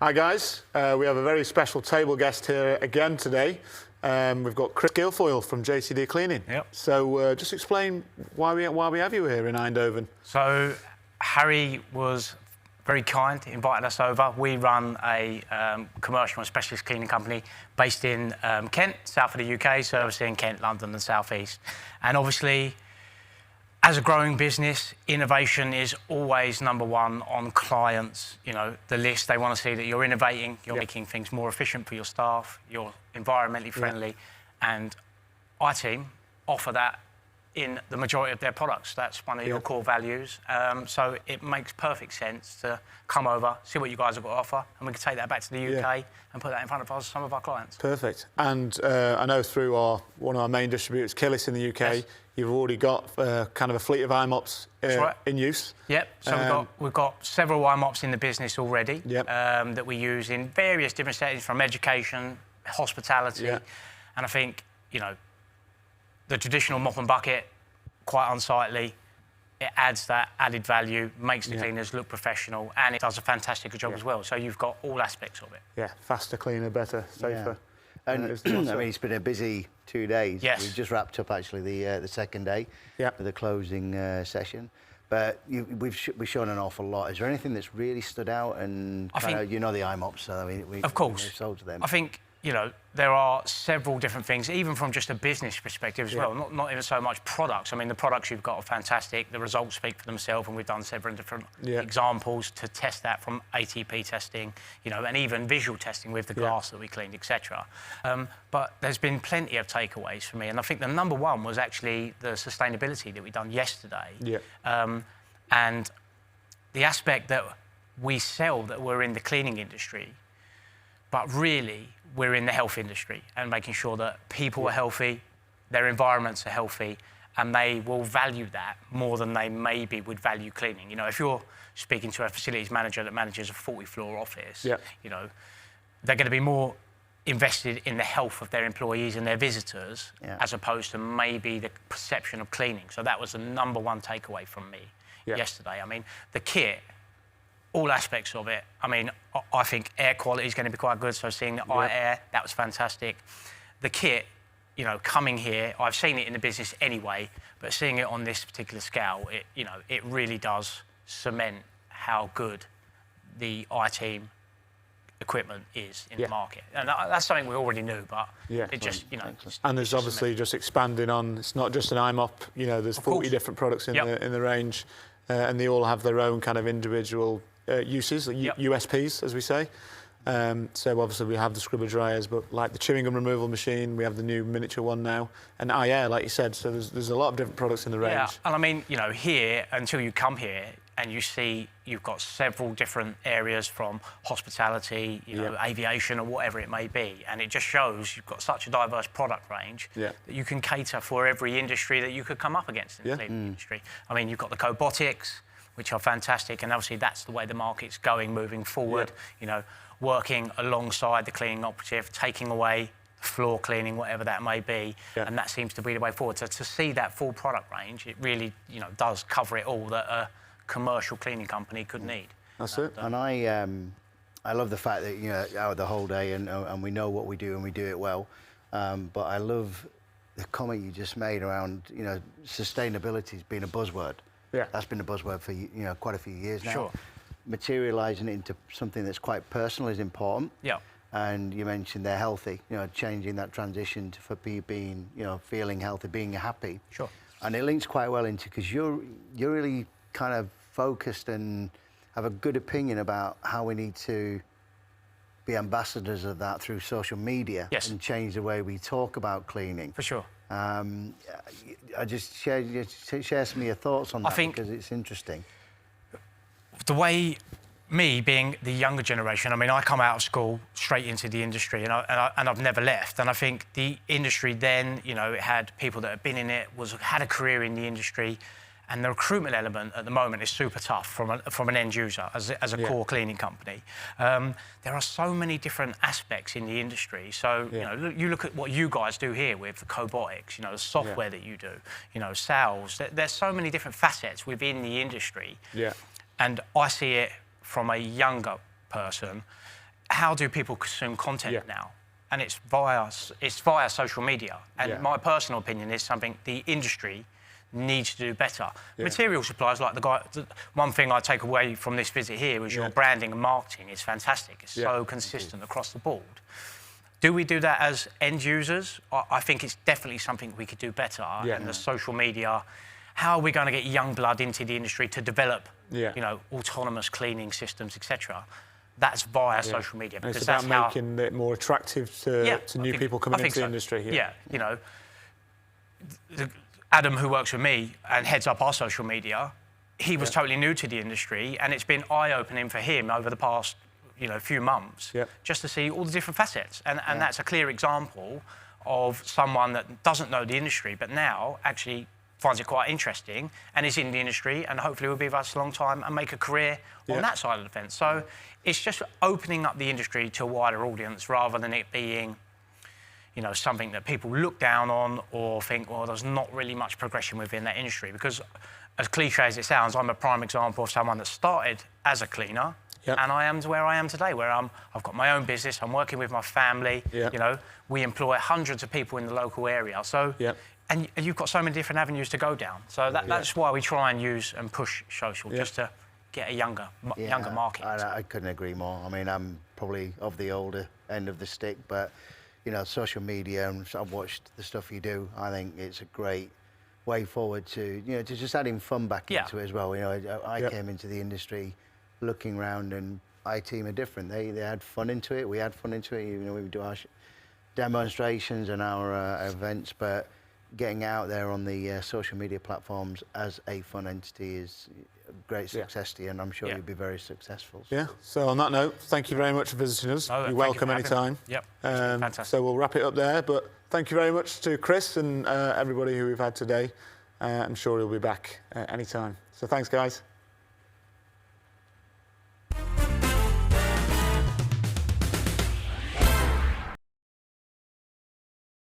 Hi guys, we have a very special table guest here again today. We've got Chris Guilfoyle from JCD Cleaning. Yep. So just explain why we have you here in Eindhoven. So Harry was very kind, invited us over. We run a commercial and specialist cleaning company based in Kent, south of the UK, servicing Kent, London and South East. And obviously, as a growing business, innovation is always number one on clients, the list. They want to see that you're innovating, you're making things more efficient for your staff, you're environmentally friendly, and our team offer that in the majority of their products. That's one of your core values. So it makes perfect sense to come over, see what you guys have got to offer, and we can take that back to the UK and put that in front of some of our clients. Perfect. And I know through one of our main distributors, Killis in the UK, you've already got kind of a fleet of iMops in use. Yep. So we've got several iMops in the business already that we use in various different settings, from education, hospitality, and I think the traditional mop and bucket, quite unsightly. It adds that added value, makes the cleaners look professional, and it does a fantastic job as well. So you've got all aspects of it. Yeah, faster, cleaner, better, safer. And I mean, it's been a busy 2 days. Yes. We've just wrapped up actually the second day for the closing session. But we've shown an awful lot. Is there anything that's really stood out? And the iMops, so I mean, of course, we've sold to them. I think there are several different things, even from just a business perspective as well. Not even so much products. I mean, the products you've got are fantastic. The results speak for themselves, and we've done several different examples to test that, from ATP testing, and even visual testing with the glass that we cleaned, etc. But there's been plenty of takeaways for me, and I think the number one was actually the sustainability that we done yesterday, and the aspect that we sell that we're in the cleaning industry, but really we're in the health industry, and making sure that people are healthy, their environments are healthy, and they will value that more than they maybe would value cleaning. If you're speaking to a facilities manager that manages a 40-floor office, they're going to be more invested in the health of their employees and their visitors, as opposed to maybe the perception of cleaning. So that was the number one takeaway from me yesterday. I mean, the kit, all aspects of it. I mean, I think air quality is going to be quite good. So seeing the iAir, that was fantastic. The kit, coming here, I've seen it in the business anyway, but seeing it on this particular scale, it really does cement how good the iTeam equipment is in the market. And that's something we already knew, but it just, And there's obviously just expanding on, it's not just an iMop, there's 40 different products in the range, and they all have their own kind of individual uses, USPs, as we say. So obviously we have the scrubber dryers, but like the chewing gum removal machine, we have the new miniature one now, and iAir, like you said. So there's a lot of different products in the range. Yeah, and I mean, here, until you come here and you see you've got several different areas, from hospitality, aviation, or whatever it may be, and it just shows you've got such a diverse product range that you can cater for every industry that you could come up against in the cleaning industry. I mean, you've got the cobotics, which are fantastic, and obviously that's the way the market's going moving forward. Working alongside the cleaning operative, taking away floor cleaning, whatever that may be, and that seems to be the way forward. So to see that full product range, it really, does cover it all that a commercial cleaning company could need. That's it. And I love the fact that out the whole day, and we know what we do and we do it well. But I love the comment you just made around sustainability's been a buzzword. That's been a buzzword for quite a few years now. Sure. Materialising it into something that's quite personal is important. And you mentioned they're healthy. Changing that transition for being, feeling healthy, being happy. Sure. And it links quite well into, because you're really kind of focused and have a good opinion about how we need to be ambassadors of that through social media and change the way we talk about cleaning. For sure. I just share some of your thoughts on that, because it's interesting. The way, me being the younger generation, I mean, I come out of school straight into the industry, and I've never left. And I think the industry then, it had people that had been in it, had a career in the industry, and the recruitment element at the moment is super tough from an end user as a core cleaning company. There are so many different aspects in the industry. So you look at what you guys do here with the cobotics, the software that you do, sales. There's so many different facets within the industry. And I see it from a younger person how do people consume content now? And it's via social media. And my personal opinion is something the industry needs to do better. Material suppliers, like one thing I take away from this visit here is your branding and marketing is fantastic. It's so consistent across the board. Do we do that as end users? I think it's definitely something we could do better. And the social media, how are we going to get young blood into the industry to develop, you know, autonomous cleaning systems, etc.? That's via social media. Because it's about making it more attractive to new people coming into the industry. You know, Adam, who works with me and heads up our social media, he was totally new to the industry, and it's been eye-opening for him over the past, you know, few months, just to see all the different facets. And that's a clear example of someone that doesn't know the industry, but now actually finds it quite interesting and is in the industry, and hopefully will be with us a long time and make a career on that side of the fence. So it's just opening up the industry to a wider audience rather than it being, you know, something that people look down on or think, well, there's not really much progression within that industry. Because as cliche as it sounds, I'm a prime example of someone that started as a cleaner and I am to where I am today, where I've got my own business, I'm working with my family, you know, we employ hundreds of people in the local area. So, and you've got so many different avenues to go down. So that's why we try and use and push social, just to get a younger market. I couldn't agree more. I mean, I'm probably of the older end of the stick, but you know, social media, and I've watched the stuff you do. I think it's a great way forward to, you know, to just adding fun back into it as well. You know, I came into the industry looking around, and iTeam are different. They had fun into it. We had fun into it. You know, we would do our demonstrations and our events, but getting out there on the social media platforms as a fun entity is a great success to you, and I'm sure you'll be very successful. Yeah, so on that note, thank you very much for visiting us. You're welcome anytime. Fantastic. So we'll wrap it up there, but thank you very much to Chris and everybody who we've had today. I'm sure he'll be back anytime. So thanks, guys.